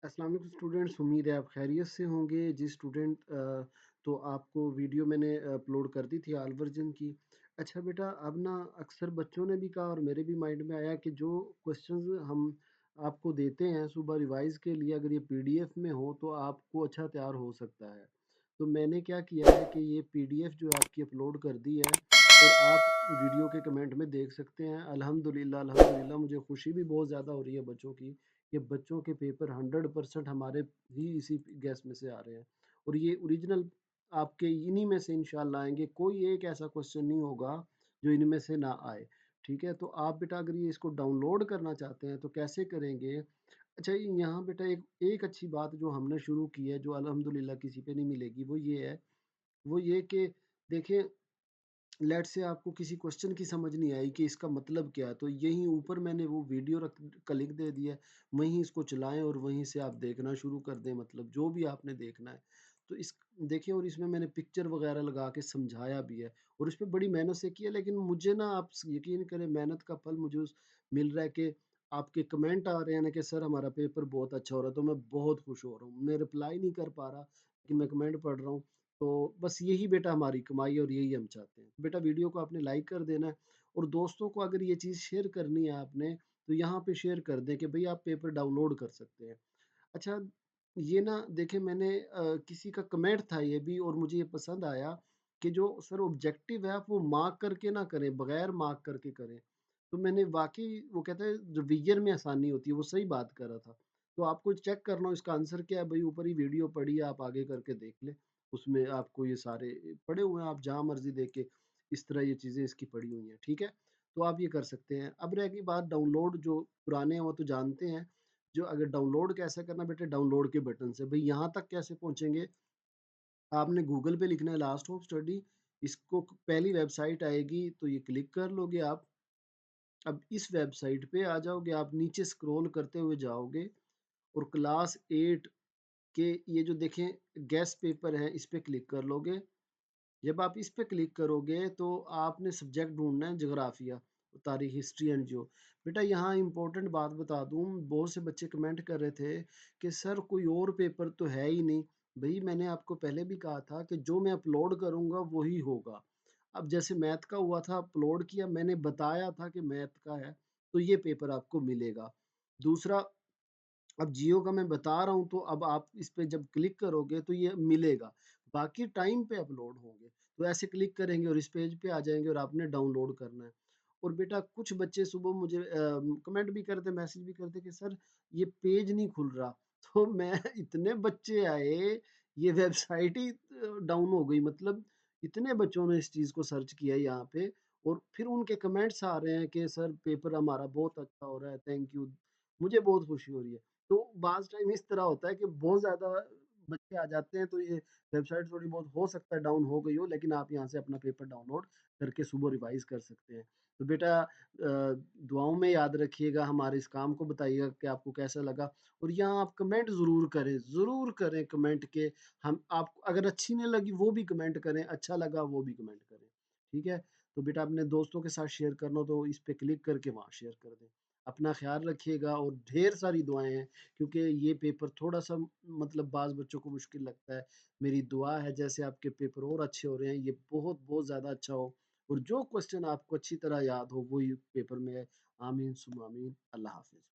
अस्सलाम वालेकुम स्टूडेंट्स, उम्मीद है आप खैरियत से होंगे। जी स्टूडेंट, तो आपको वीडियो मैंने अपलोड कर दी थी आल वर्जन की। अच्छा बेटा, अब ना अक्सर बच्चों ने भी कहा और मेरे भी माइंड में आया कि जो क्वेश्चंस हम आपको देते हैं सुबह रिवाइज के लिए, अगर ये पीडीएफ में हो तो आपको अच्छा तैयार हो सकता है। तो मैंने क्या किया है कि ये पीडीएफ जो है आपकी अपलोड कर दी है और आप वीडियो के कमेंट में देख सकते हैं। अल्हम्दुलिल्लाह अल्हम्दुलिल्लाह, मुझे खुशी भी बहुत ज़्यादा हो रही है बच्चों की कि बच्चों के पेपर 100% हमारे ही इसी गैस में से आ रहे हैं और ये ओरिजिनल आपके इन्हीं में से इंशाल्लाह आएंगे। कोई एक ऐसा क्वेश्चन नहीं होगा जो इनमें से ना आए। ठीक है, तो आप बेटा अगर ये इसको डाउनलोड करना चाहते हैं तो कैसे करेंगे? अच्छा, यहाँ बेटा एक एक अच्छी बात जो हमने शुरू की है, जो अल्हम्दुलिल्लाह किसी पे नहीं मिलेगी, वो ये है, वो ये कि देखें, लेट से आपको किसी क्वेश्चन की समझ नहीं आई कि इसका मतलब क्या है, तो यहीं ऊपर मैंने वो वीडियो रख का लिंक दे दिया है। वहीं इसको चलाएं और वहीं से आप देखना शुरू कर दें, मतलब जो भी आपने देखना है। तो इस देखिए, और इसमें मैंने पिक्चर वगैरह लगा के समझाया भी है और इस पे बड़ी मेहनत से किया, लेकिन मुझे ना आप यकीन करें, मेहनत का फल मुझे मिल रहा है कि आपके कमेंट आ रहे हैं ना कि सर हमारा पेपर बहुत अच्छा हो रहा है, तो मैं बहुत खुश हो रहा हूँ। मैं रिप्लाई नहीं कर पा रहा कि मैं कमेंट पढ़ रहा हूँ। तो बस यही बेटा हमारी कमाई है और यही हम चाहते हैं। बेटा वीडियो को आपने लाइक कर देना है और दोस्तों को अगर ये चीज़ शेयर करनी है आपने, तो यहाँ पे शेयर कर दें कि भाई आप पेपर डाउनलोड कर सकते हैं। अच्छा, ये ना देखें, मैंने किसी का कमेंट था ये भी और मुझे ये पसंद आया कि जो सर ऑब्जेक्टिव है आप वो मार्क करके ना करें, बगैर मार्क करके करें। तो मैंने वाकई, वो कहते हैं रिवीजन में आसानी होती है, वो सही बात कर रहा था। तो आपको चेक करना हो इसका आंसर क्या है, भाई ऊपर ही वीडियो पड़ी है, आप आगे करके देख लें। उसमें आपको ये सारे पड़े हुए हैं, आप जहाँ मर्जी देख के इस तरह ये चीज़ें इसकी पड़ी हुई हैं। ठीक है, तो आप ये कर सकते हैं। अब रह गई बात डाउनलोड, जो पुराने हैं वो तो जानते हैं। जो अगर डाउनलोड कैसे करना बेटे, डाउनलोड के बटन से। भाई यहाँ तक कैसे पहुँचेंगे? आपने गूगल पे लिखना है लास्ट ऑफ स्टडी, इसको पहली वेबसाइट आएगी तो ये क्लिक कर लोगे आप। अब इस वेबसाइट पे आ जाओगे, आप नीचे स्क्रॉल करते हुए जाओगे और क्लास 8 के ये जो देखें गेस्ट पेपर है, इस पे क्लिक कर लोगे। जब आप इस पे क्लिक करोगे तो आपने सब्जेक्ट ढूंढना है जोग्राफिया, तारीख, हिस्ट्री एंड जियो। बेटा यहाँ इंपॉर्टेंट बात बता दूं, बहुत से बच्चे कमेंट कर रहे थे कि सर कोई और पेपर तो है ही नहीं। भाई मैंने आपको पहले भी कहा था कि जो मैं अपलोड करूंगा वही होगा। अब जैसे मैथ का हुआ था, अपलोड किया, मैंने बताया था कि मैथ का है तो ये पेपर आपको मिलेगा। दूसरा, अब जियो का मैं बता रहा हूँ, तो अब आप इस पे जब क्लिक करोगे तो ये मिलेगा, बाकी टाइम पे अपलोड होंगे। तो ऐसे क्लिक करेंगे और इस पेज पे आ जाएंगे और आपने डाउनलोड करना है। और बेटा कुछ बच्चे सुबह मुझे कमेंट भी करते, मैसेज भी करते कि सर ये पेज नहीं खुल रहा। तो मैं इतने बच्चे आए, ये वेबसाइट ही डाउन हो गई, मतलब इतने बच्चों ने इस चीज़ को सर्च किया यहाँ पे और फिर उनके कमेंट्स आ रहे हैं कि सर पेपर हमारा बहुत अच्छा हो रहा है, थैंक यू। मुझे बहुत खुशी हो रही है। तो बाज़ टाइम इस तरह होता है कि बहुत ज़्यादा बच्चे आ जाते हैं, तो ये वेबसाइट थोड़ी बहुत हो सकता है डाउन हो गई हो, लेकिन आप यहाँ से अपना पेपर डाउनलोड करके सुबह रिवाइज कर सकते हैं। तो बेटा दुआओं में याद रखिएगा, हमारे इस काम को बताइएगा कि आपको कैसा लगा और यहाँ आप कमेंट ज़रूर करें कमेंट के। हम आप अगर अच्छी नहीं लगी वो भी कमेंट करें, अच्छा लगा वो भी कमेंट करें। ठीक है, तो बेटा अपने दोस्तों के साथ शेयर करना हो तो इस पे क्लिक करके वहाँ शेयर कर दें। अपना ख्याल रखिएगा और ढेर सारी दुआएं हैं, क्योंकि ये पेपर थोड़ा सा मतलब बाज़ बच्चों को मुश्किल लगता है। मेरी दुआ है जैसे आपके पेपर और अच्छे हो रहे हैं, ये बहुत बहुत ज़्यादा अच्छा हो और जो क्वेश्चन आपको अच्छी तरह याद हो वही पेपर में है। आमीन सुम आमीन। अल्लाह हाफिज़।